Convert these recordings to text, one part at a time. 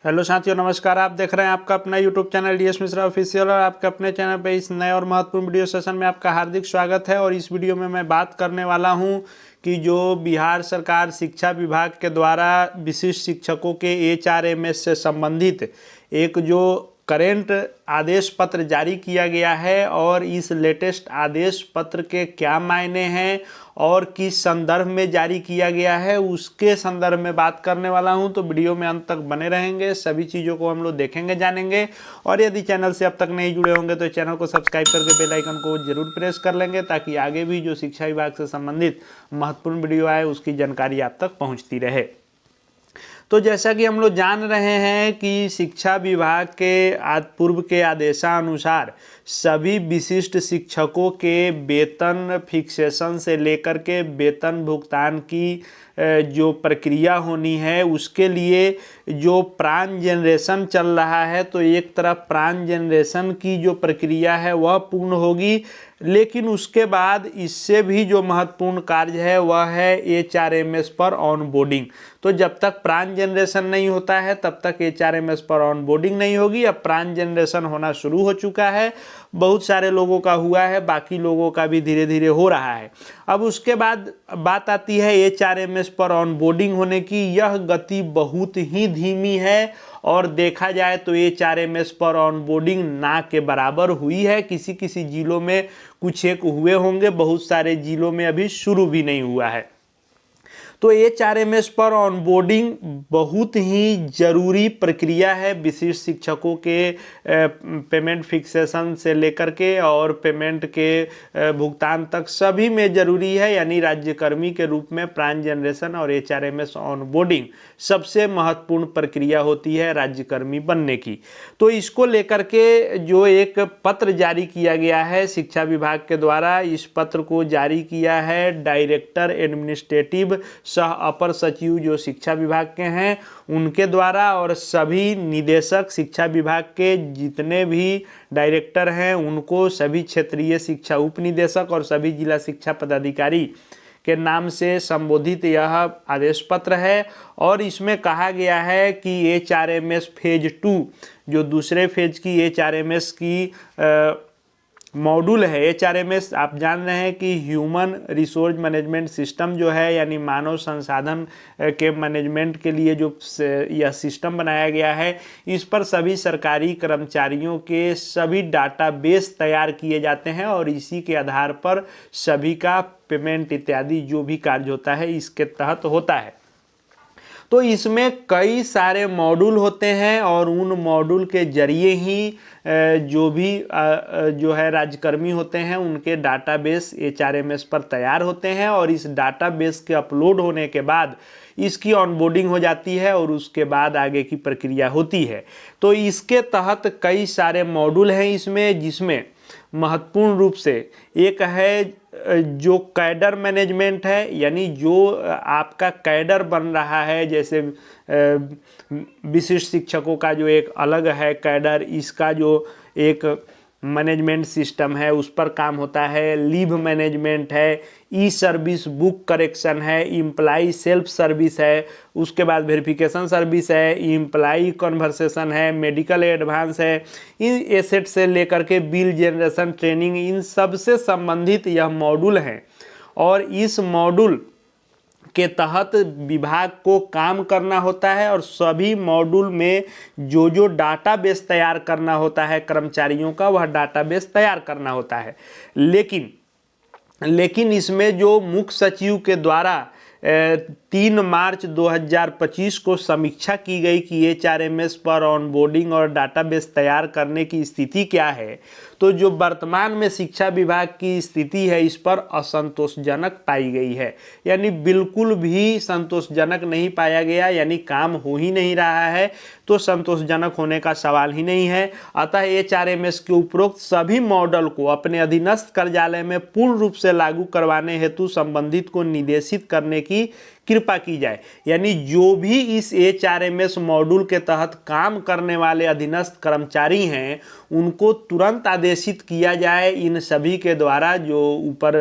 Hello साथियों, नमस्कार। आप देख रहे हैं आपका अपना YouTube channel DS Mishra official और आपके अपने चैनल पे इस नए और महत्वपूर्ण वीडियो सेशन में आपका हार्दिक स्वागत है। और इस वीडियो में मैं बात करने वाला हूं कि जो बिहार सरकार शिक्षा विभाग के द्वारा विशिष्ट शिक्षकों के एचआरएमएस से संबंधित एक जो करेंट आदेश पत्र जारी किया गया है और इस लेटेस्ट आदेश पत्र के क्या मायने हैं और किस संदर्भ में जारी किया गया है उसके संदर्भ में बात करने वाला हूं। तो वीडियो में अंत तक बने रहेंगे, सभी चीज़ों को हम लोग देखेंगे जानेंगे। और यदि चैनल से अब तक नहीं जुड़े होंगे तो चैनल को सब्सक्राइब करके बेल आइकन को जरूर प्रेस कर लेंगे ताकि आगे भी जो शिक्षा विभाग से संबंधित महत्वपूर्ण वीडियो आए उसकी जानकारी आप तक पहुँचती रहे। तो जैसा कि हम लोग जान रहे हैं कि शिक्षा विभाग के पूर्व के आदेशानुसार सभी विशिष्ट शिक्षकों के वेतन फिक्सेशन से लेकर के वेतन भुगतान की जो प्रक्रिया होनी है उसके लिए जो प्राण जनरेशन चल रहा है, तो एक तरफ प्राण जनरेशन की जो प्रक्रिया है वह पूर्ण होगी, लेकिन उसके बाद इससे भी जो महत्वपूर्ण कार्य है वह है एचआरएमएस पर ऑनबोर्डिंग। तो जब तक प्राण जनरेशन नहीं होता है तब तक एचआरएमएस पर ऑनबोर्डिंग नहीं होगी। अब प्राण जनरेशन होना शुरू हो चुका है, बहुत सारे लोगों का हुआ है, बाकी लोगों का भी धीरे धीरे हो रहा है। अब उसके बाद बात आती है एचआरएमएस पर ऑनबोर्डिंग होने की। यह गति बहुत ही धीमी है और देखा जाए तो एचआरएमएस पर ऑनबोर्डिंग ना के बराबर हुई है। किसी किसी जिलों में कुछ एक हुए होंगे, बहुत सारे जिलों में अभी शुरू भी नहीं हुआ है। तो एचआरएमएस पर ऑनबोर्डिंग बहुत ही जरूरी प्रक्रिया है विशिष्ट शिक्षकों के पेमेंट फिक्सेशन से लेकर के और पेमेंट के भुगतान तक सभी में जरूरी है। यानी राज्यकर्मी के रूप में प्राण जनरेशन और एचआरएमएस ऑनबोर्डिंग सबसे महत्वपूर्ण प्रक्रिया होती है राज्यकर्मी बनने की। तो इसको लेकर के जो एक पत्र जारी किया गया है शिक्षा विभाग के द्वारा, इस पत्र को जारी किया है डायरेक्टर एडमिनिस्ट्रेटिव सह अपर सचिव जो शिक्षा विभाग के हैं उनके द्वारा, और सभी निदेशक शिक्षा विभाग के जितने भी डायरेक्टर हैं उनको, सभी क्षेत्रीय शिक्षा उप निदेशक और सभी जिला शिक्षा पदाधिकारी के नाम से संबोधित यह आदेश पत्र है। और इसमें कहा गया है कि एचआरएमएस फेज 2 जो दूसरे फेज की एचआरएमएस की मॉड्यूल है। एचआरएमएस आप जान रहे हैं कि ह्यूमन रिसोर्स मैनेजमेंट सिस्टम जो है, यानी मानव संसाधन के मैनेजमेंट के लिए जो यह सिस्टम बनाया गया है, इस पर सभी सरकारी कर्मचारियों के सभी डाटाबेस तैयार किए जाते हैं और इसी के आधार पर सभी का पेमेंट इत्यादि जो भी कार्य होता है इसके तहत होता है। तो इसमें कई सारे मॉड्यूल होते हैं और उन मॉड्यूल के जरिए ही जो भी जो है राज्यकर्मी होते हैं उनके डाटाबेस एचआरएमएस पर तैयार होते हैं और इस डाटाबेस के अपलोड होने के बाद इसकी ऑनबोर्डिंग हो जाती है और उसके बाद आगे की प्रक्रिया होती है। तो इसके तहत कई सारे मॉड्यूल हैं इसमें, जिसमें महत्वपूर्ण रूप से एक है जो कैडर मैनेजमेंट है, यानी जो आपका कैडर बन रहा है, जैसे विशिष्ट शिक्षकों का जो एक अलग है कैडर, इसका जो एक मैनेजमेंट सिस्टम है उस पर काम होता है। लीव मैनेजमेंट है, ई सर्विस बुक करेक्शन है, इम्प्लाई सेल्फ सर्विस है, उसके बाद वेरिफिकेशन सर्विस है, इम्प्लाई कन्वर्सेशन है, मेडिकल एडवांस है, इन एसेट से लेकर के बिल जनरेशन ट्रेनिंग, इन सब से संबंधित यह मॉड्यूल हैं। और इस मॉड्यूल के तहत विभाग को काम करना होता है और सभी मॉड्यूल में जो जो डाटाबेस तैयार करना होता है कर्मचारियों का, वह डाटाबेस तैयार करना होता है। लेकिन इसमें जो मुख्य सचिव के द्वारा 3 मार्च 2025 को समीक्षा की गई कि एचआरएमएस पर ऑनबोर्डिंग और डाटाबेस तैयार करने की स्थिति क्या है, तो जो वर्तमान में शिक्षा विभाग की स्थिति है इस पर असंतोषजनक पाई गई है। यानी बिल्कुल भी संतोषजनक नहीं पाया गया, यानी काम हो ही नहीं रहा है, तो संतोषजनक होने का सवाल ही नहीं है। अतः एचआरएमएस के उपरोक्त सभी मॉडल को अपने अधीनस्थ कार्यालय में पूर्ण रूप से लागू करवाने हेतु संबंधित को निर्देशित करने की कृपा की जाए। यानी जो भी इस एचआरएमएस मॉड्यूल के तहत काम करने वाले अधीनस्थ कर्मचारी हैं उनको तुरंत आदेशित किया जाए इन सभी के द्वारा, जो ऊपर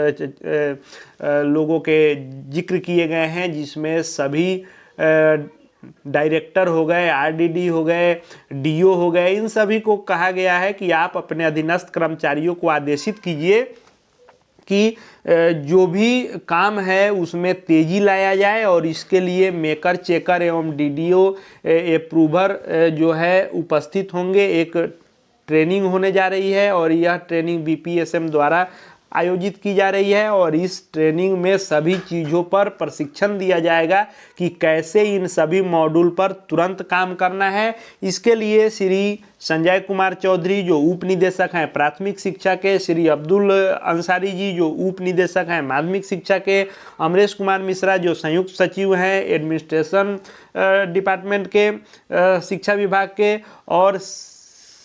लोगों के जिक्र किए गए हैं, जिसमें सभी डायरेक्टर हो गए, आरडीडी हो गए, डीओ हो गए, इन सभी को कहा गया है कि आप अपने अधीनस्थ कर्मचारियों को आदेशित कीजिए कि जो भी काम है उसमें तेजी लाया जाए और इसके लिए मेकर, चेकर एवं डीडीओ अप्रूवर जो है उपस्थित होंगे। एक ट्रेनिंग होने जा रही है और यह ट्रेनिंग बीपीएसएम द्वारा आयोजित की जा रही है और इस ट्रेनिंग में सभी चीज़ों पर प्रशिक्षण दिया जाएगा कि कैसे इन सभी मॉड्यूल पर तुरंत काम करना है। इसके लिए श्री संजय कुमार चौधरी जो उप निदेशक हैं प्राथमिक शिक्षा के, श्री अब्दुल अंसारी जी जो उप निदेशक हैं माध्यमिक शिक्षा के, अमरेश कुमार मिश्रा जो संयुक्त सचिव हैं एडमिनिस्ट्रेशन डिपार्टमेंट के शिक्षा विभाग के, और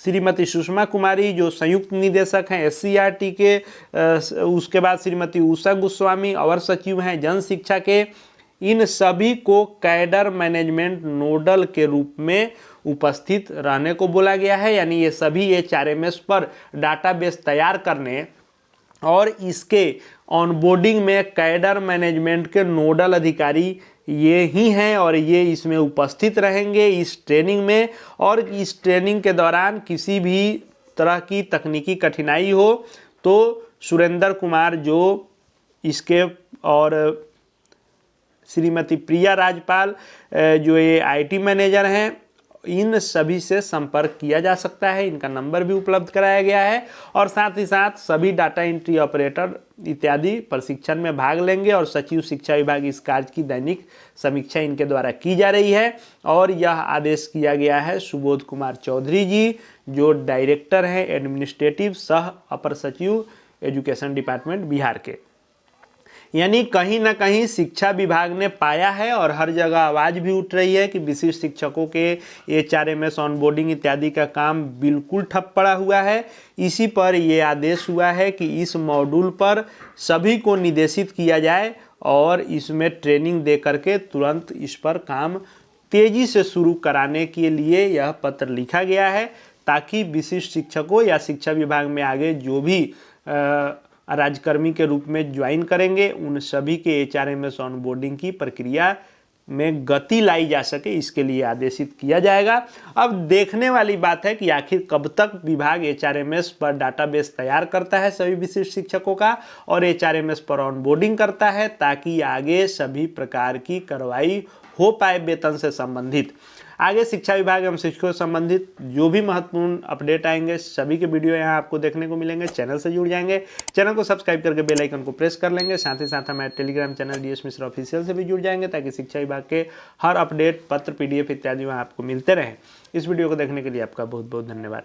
श्रीमती सुषमा कुमारी जो संयुक्त निदेशक हैं एससीईआरटी के, उसके बाद श्रीमती उषा गोस्वामी अवर सचिव हैं जन शिक्षा के। इन सभी को कैडर मैनेजमेंट नोडल के रूप में उपस्थित रहने को बोला गया है। यानी ये सभी एचआरएमएस पर डाटाबेस तैयार करने और इसके ऑनबोर्डिंग में कैडर मैनेजमेंट के नोडल अधिकारी ये ही हैं और ये इसमें उपस्थित रहेंगे इस ट्रेनिंग में। और इस ट्रेनिंग के दौरान किसी भी तरह की तकनीकी कठिनाई हो तो सुरेंद्र कुमार जो इसके, और श्रीमती प्रिया राजपाल जो ये आईटी मैनेजर हैं, इन सभी से संपर्क किया जा सकता है। इनका नंबर भी उपलब्ध कराया गया है और साथ ही साथ सभी डाटा एंट्री ऑपरेटर इत्यादि प्रशिक्षण में भाग लेंगे और सचिव शिक्षा विभाग इस कार्य की दैनिक समीक्षा इनके द्वारा की जा रही है। और यह आदेश किया गया है सुबोध कुमार चौधरी जी जो डायरेक्टर हैं एडमिनिस्ट्रेटिव सह अपर सचिव एजुकेशन डिपार्टमेंट बिहार के। यानी कहीं ना कहीं शिक्षा विभाग ने पाया है और हर जगह आवाज़ भी उठ रही है कि विशिष्ट शिक्षकों के एचआरएमएस ऑनबोर्डिंग इत्यादि का काम बिल्कुल ठप पड़ा हुआ है। इसी पर यह आदेश हुआ है कि इस मॉड्यूल पर सभी को निर्देशित किया जाए और इसमें ट्रेनिंग दे करके तुरंत इस पर काम तेज़ी से शुरू कराने के लिए यह पत्र लिखा गया है, ताकि विशिष्ट शिक्षकों या शिक्षा विभाग में आगे जो भी राज्यकर्मी के रूप में ज्वाइन करेंगे उन सभी के एचआरएमएस ऑनबोर्डिंग की प्रक्रिया में गति लाई जा सके, इसके लिए आदेशित किया जाएगा। अब देखने वाली बात है कि आखिर कब तक विभाग एचआरएमएस पर डाटाबेस तैयार करता है सभी विशिष्ट शिक्षकों का और एचआरएमएस पर ऑनबोर्डिंग करता है, ताकि आगे सभी प्रकार की कार्रवाई हो पाए वेतन से संबंधित। आगे शिक्षा विभाग एवं शिक्षकों से संबंधित जो भी महत्वपूर्ण अपडेट आएंगे सभी के वीडियो यहाँ आपको देखने को मिलेंगे। चैनल से जुड़ जाएंगे, चैनल को सब्सक्राइब करके बेल आइकन को प्रेस कर लेंगे। साथ ही साथ हमारे Telegram channel DS Mishra official से भी जुड़ जाएंगे, ताकि शिक्षा विभाग के हर अपडेट पत्र पीडीएफ इत्यादि वहाँ आपको मिलते रहें। इस वीडियो को देखने के लिए आपका बहुत बहुत धन्यवाद।